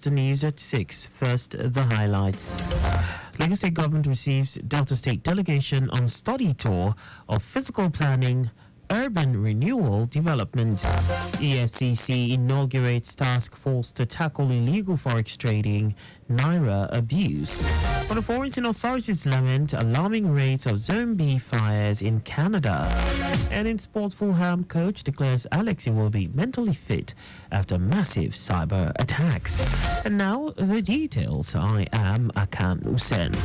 The news at 6. First, the highlights. Lagos State government receives Delta State delegation on study tour of physical planning, urban renewal development. EFCC inaugurates task force to tackle illegal forex trading, naira abuse. For the foreign authorities lament alarming rates of Zone B fires in Canada. And in sport, Fulham coach declares Alexi will be mentally fit after massive cyber attacks. And now the details. I am Akan Usen.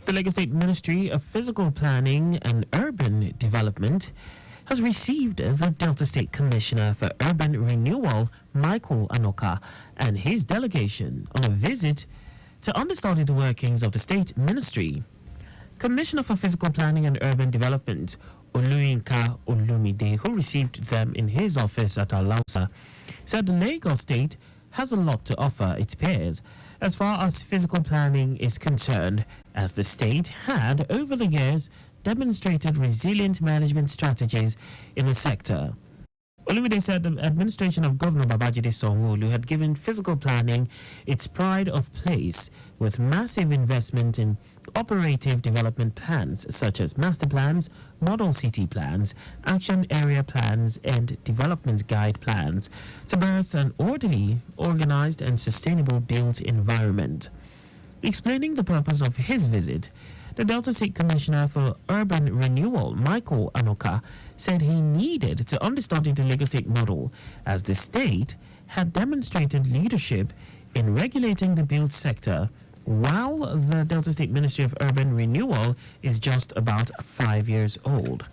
The Lagos State Ministry of Physical Planning and Urban Development has received the Delta State Commissioner for Urban Renewal, Michael Anoka, and his delegation on a visit to understudy the workings of the state ministry. Commissioner for Physical Planning and Urban Development, Oluyinka Olumide, who received them in his office at Alausa, said the Lagos State has a lot to offer its peers as far as physical planning is concerned, as the state had, over the years, demonstrated resilient management strategies in the sector. Olumide said the administration of Governor Babajide Sanwo-Olu had given physical planning its pride of place, with massive investment in operative development plans such as master plans, model city plans, action area plans, and development guide plans to birth an orderly, organized, and sustainable built environment. Explaining the purpose of his visit, the Delta State Commissioner for Urban Renewal, Michael Anoka, said he needed to understudy the Lagos State model, as the state had demonstrated leadership in regulating the built sector, while the Delta State Ministry of Urban Renewal is just about 5 years old.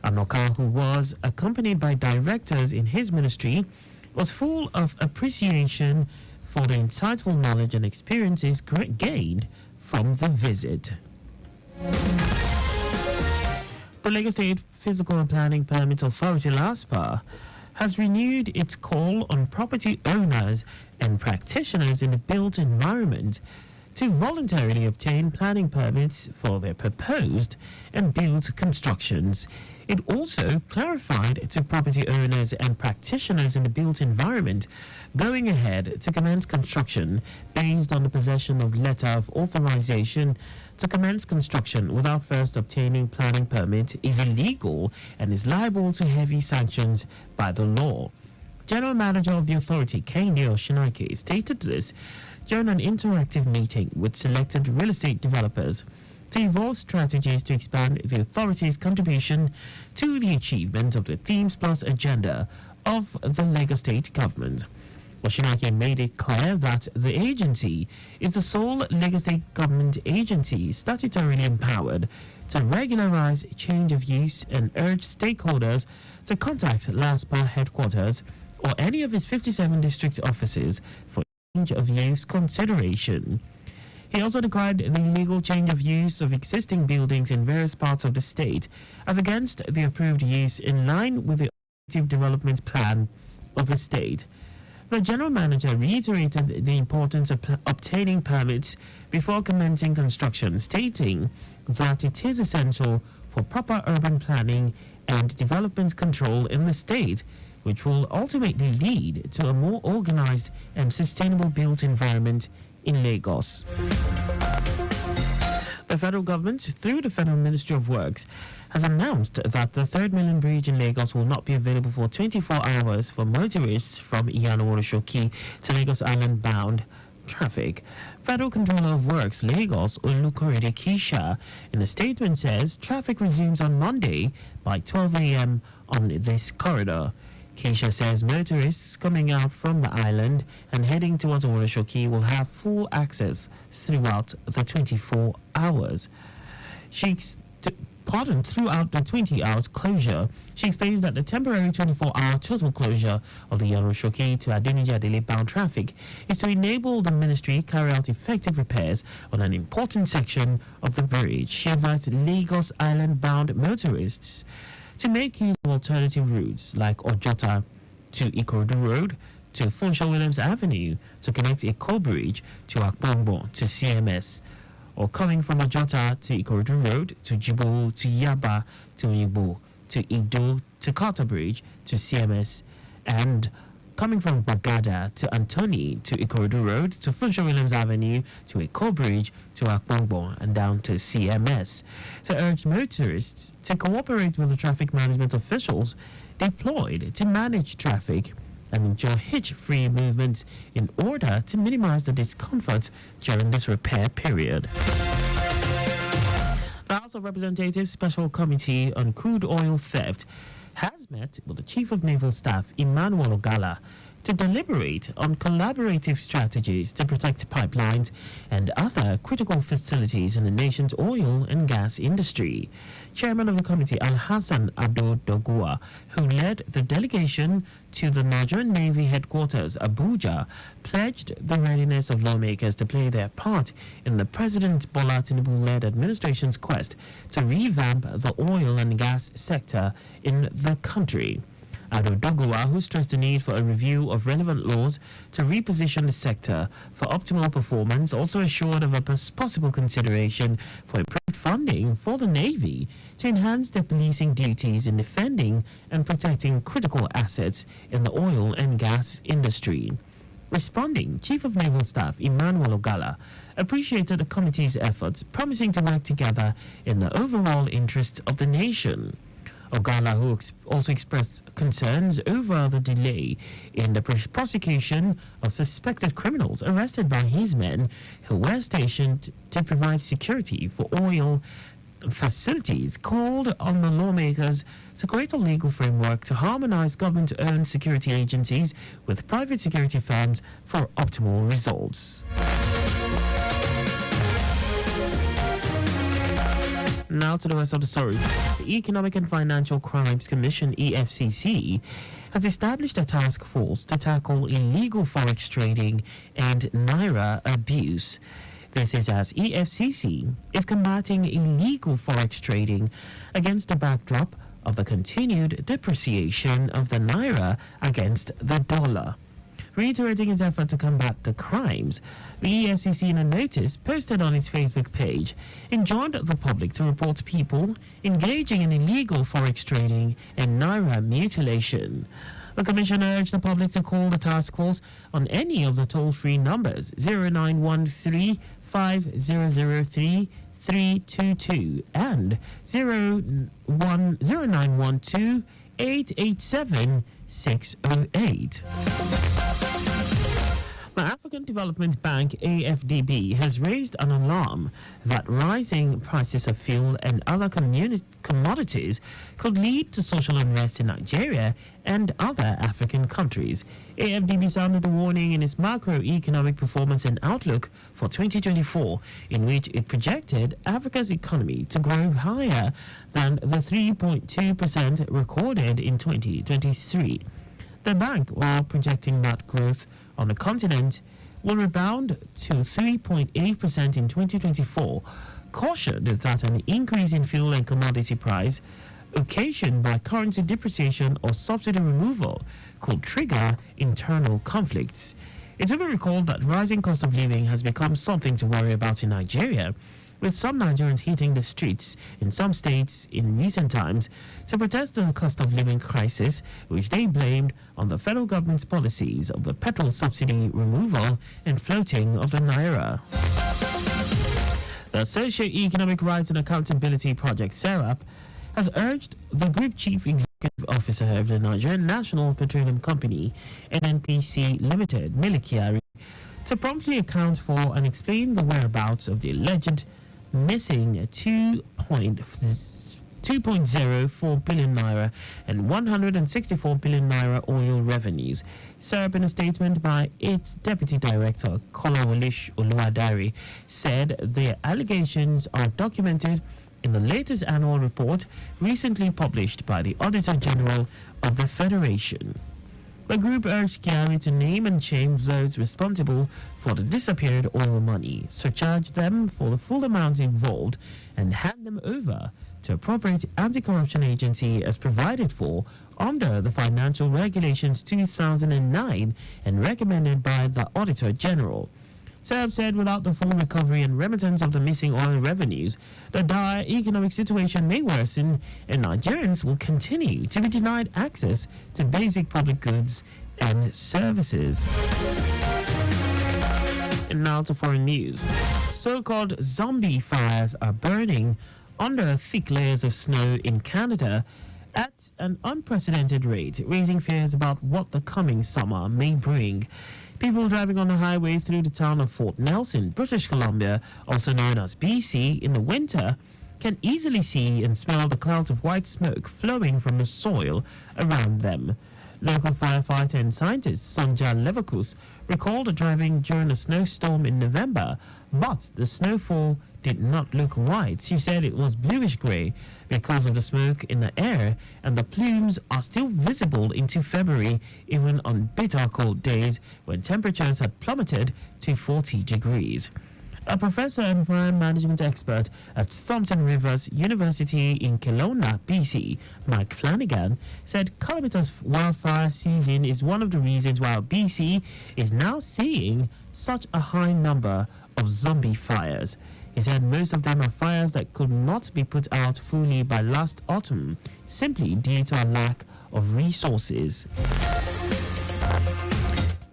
Anoka, who was accompanied by directors in his ministry, was full of appreciation for the insightful knowledge and experiences gained from the visit. The Lagos State Physical Planning Permit Authority, LASPA, has renewed its call on property owners and practitioners in the built environment to voluntarily obtain planning permits for their proposed and built constructions. It also clarified to property owners and practitioners in the built environment going ahead to commence construction based on the possession of letter of authorization to commence construction without first obtaining planning permit is illegal and is liable to heavy sanctions by the law. General Manager of the authority, Kehinde Oshinake, stated this during an interactive meeting with selected real estate developers to evolve strategies to expand the authority's contribution to the achievement of the Themes Plus agenda of the Lagos State government. Oshinake made it clear that the agency is the sole Lagos State government agency statutorily empowered to regularize change of use and urge stakeholders to contact LASPA headquarters or any of its 57 district offices for change of use consideration. He also declared the illegal change of use of existing buildings in various parts of the state as against the approved use in line with the operative development plan of the state. The general manager reiterated the importance of obtaining permits before commencing construction, stating that it is essential for proper urban planning and development control in the state, which will ultimately lead to a more organized and sustainable built environment in Lagos. The federal government, through the Federal Ministry of Works, has announced that the 3rd Mainland Bridge in Lagos will not be available for 24 hours for motorists from Iyano-Shoki to Lagos Island bound traffic. Federal Controller of Works Lagos, Olukorede Kisha, in a statement says traffic resumes on Monday by 12 a.m. on this corridor. Keisha says motorists coming out from the island and heading towards Owoloshoki will have full access throughout the 24 hours. She throughout the 20 hours closure. She explains that the temporary 24-hour total closure of the Yanoshoki to Adeniji bound traffic is to enable the ministry carry out effective repairs on an important section of the bridge. She advised Lagos Island-bound motorists to make use of alternative routes like Ojota to Ikorodu Road to Funshaw Williams Avenue to connect Eko Bridge to Akpongbo to CMS, or coming from Ojota to Ikorodu Road to Jibo to Yaba to Igbo to Ido to Carter Bridge to CMS, and coming from Bagada to Antoni to Ikorodu Road to Funshaw Williams Avenue to Eko Bridge to Akpongbo and down to CMS, to urge motorists to cooperate with the traffic management officials deployed to manage traffic and ensure hitch-free movements in order to minimize the discomfort during this repair period. The House of Representatives Special Committee on Crude Oil Theft has met with the Chief of Naval Staff, Emmanuel Ogala, to deliberate on collaborative strategies to protect pipelines and other critical facilities in the nation's oil and gas industry. Chairman of the committee, Al-Hassan Ado-Dogua, who led the delegation to the Nigerian Navy headquarters, Abuja, pledged the readiness of lawmakers to play their part in the President Bola Tinubu-led administration's quest to revamp the oil and gas sector in the country. Ado-Dogua, who stressed the need for a review of relevant laws to reposition the sector for optimal performance, also assured of a possible consideration for improved funding for the Navy to enhance their policing duties in defending and protecting critical assets in the oil and gas industry. Responding, Chief of Naval Staff Emmanuel Ogala appreciated the committee's efforts, promising to work together in the overall interest of the nation. Ogala, who also expressed concerns over the delay in the prosecution of suspected criminals arrested by his men who were stationed to provide security for oil facilities, called on the lawmakers to create a legal framework to harmonize government-owned security agencies with private security firms for optimal results. Now to the rest of the stories. The Economic and Financial Crimes Commission, EFCC, has established a task force to tackle illegal forex trading and naira abuse. This is as EFCC is combating illegal forex trading against the backdrop of the continued depreciation of the naira against the dollar. Reiterating its effort to combat the crimes, the EFCC, in a notice posted on its Facebook page, enjoined the public to report people engaging in illegal forex trading and naira mutilation. The Commission urged the public to call the task force on any of the toll-free numbers 0913 5003 322 and 0912 887 608. The African Development Bank, AFDB, has raised an alarm that rising prices of fuel and other commodities could lead to social unrest in Nigeria and other African countries. AFDB sounded a warning in its macroeconomic performance and outlook for 2024, in which it projected Africa's economy to grow higher than the 3.2% recorded in 2023. The bank, while projecting that growth on the continent will rebound to 3.8% in 2024, cautioned that an increase in fuel and commodity price occasioned by currency depreciation or subsidy removal could trigger internal conflicts. It will be recalled that rising cost of living has become something to worry about in Nigeria, with some Nigerians hitting the streets in some states in recent times to protest the cost of living crisis, which they blamed on the federal government's policies of the petrol subsidy removal and floating of the naira. The Socio-Economic Rights and Accountability Project, SERAP, has urged the Group Chief Executive Officer of the Nigerian National Petroleum Company, NNPC Limited, Milikiari, to promptly account for and explain the whereabouts of the alleged missing 2.04 billion naira and 164 billion naira oil revenues. SERP, in a statement by its Deputy Director, Kolawole Oluwadare, said the allegations are documented in the latest annual report recently published by the Auditor General of the Federation. The group urged Kiari to name and shame those responsible for the disappeared oil money, surcharge them for the full amount involved, and hand them over to appropriate anti-corruption agency as provided for under the Financial Regulations 2009 and recommended by the Auditor General. Serb said without the full recovery and remittance of the missing oil revenues, the dire economic situation may worsen and Nigerians will continue to be denied access to basic public goods and services. And now to foreign news. So-called zombie fires are burning under thick layers of snow in Canada at an unprecedented rate, raising fears about what the coming summer may bring. People driving on the highway through the town of Fort Nelson, British Columbia, also known as BC, in the winter, can easily see and smell the clouds of white smoke flowing from the soil around them. Local firefighter and scientist Sonja Leverkus recalled driving during a snowstorm in November, but the snowfall did not look white. She said it was bluish-grey because of the smoke in the air, and the plumes are still visible into February, even on bitter cold days when temperatures had plummeted to 40 degrees. A professor and fire management expert at Thompson Rivers University in Kelowna, BC, Mike Flanagan, said calamitous wildfire season is one of the reasons why BC is now seeing such a high number of zombie fires. He said most of them are fires that could not be put out fully by last autumn, simply due to a lack of resources.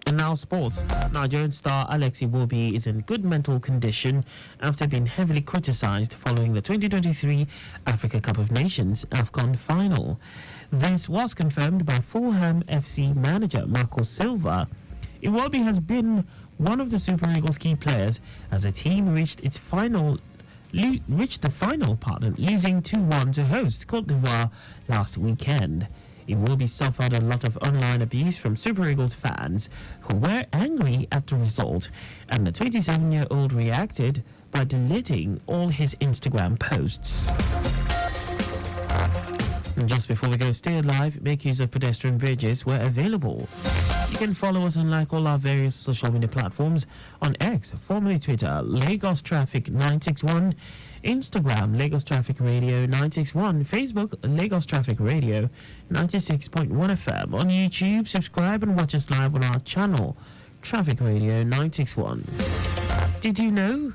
And now sports. Nigerian star Alex Iwobi is in good mental condition after being heavily criticized following the 2023 Africa Cup of Nations AFCON final. This was confirmed by Fulham FC manager Marco Silva. Iwobi has been one of the Super Eagles' key players as the team reached the final, losing 2-1 to host Cote d'Ivoire last weekend. Iwobi suffered a lot of online abuse from Super Eagles fans who were angry at the result, and the 27-year-old reacted by deleting all his Instagram posts. And just before we go, stay alive, make use of pedestrian bridges where available. You can follow us and like all our various social media platforms on X, formerly Twitter, Lagos Traffic 961, Instagram, Lagos Traffic Radio 961, Facebook, Lagos Traffic Radio 96.1 FM. On YouTube, subscribe and watch us live on our channel, Traffic Radio 961. Did you know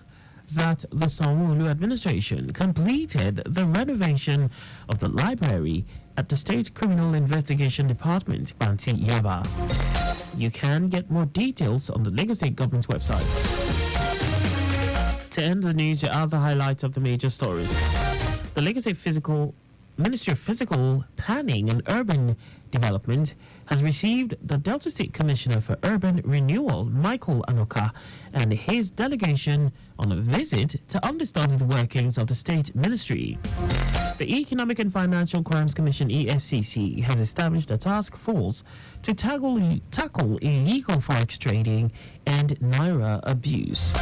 that the Sanwo-Olu administration completed the renovation of the library at the State Criminal Investigation Department, Banti Yaba? You can get more details on the Lagos State Government's website. To end the news, here are the highlights of the major stories. The Lagos State Ministry of Physical Planning and Urban Development has received the Delta State Commissioner for Urban Renewal, Michael Anoka, and his delegation on a visit to understand the workings of the state ministry. The Economic and Financial Crimes Commission, EFCC, has established a task force to tackle illegal forex trading and naira abuse.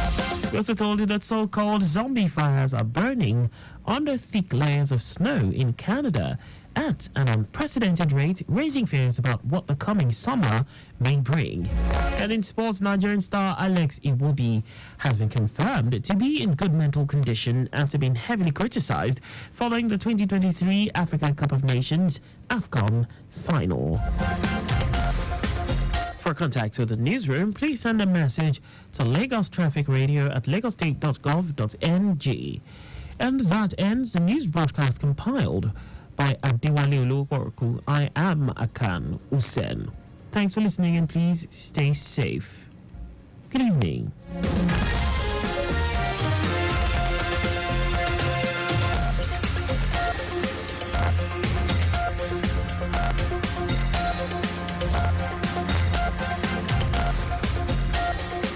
We also told you that so-called zombie fires are burning under thick layers of snow in Canada at an unprecedented rate, raising fears about what the coming summer may bring. And in sports, Nigerian star Alex Iwobi has been confirmed to be in good mental condition after being heavily criticized following the 2023 Africa Cup of Nations AFCON final. For contact with the newsroom, please send a message to Lagos Traffic Radio at lagostate.gov.ng. And that ends the news broadcast compiled by Adewale Oluworku. I am Akan Usen. Thanks for listening and please stay safe. Good evening.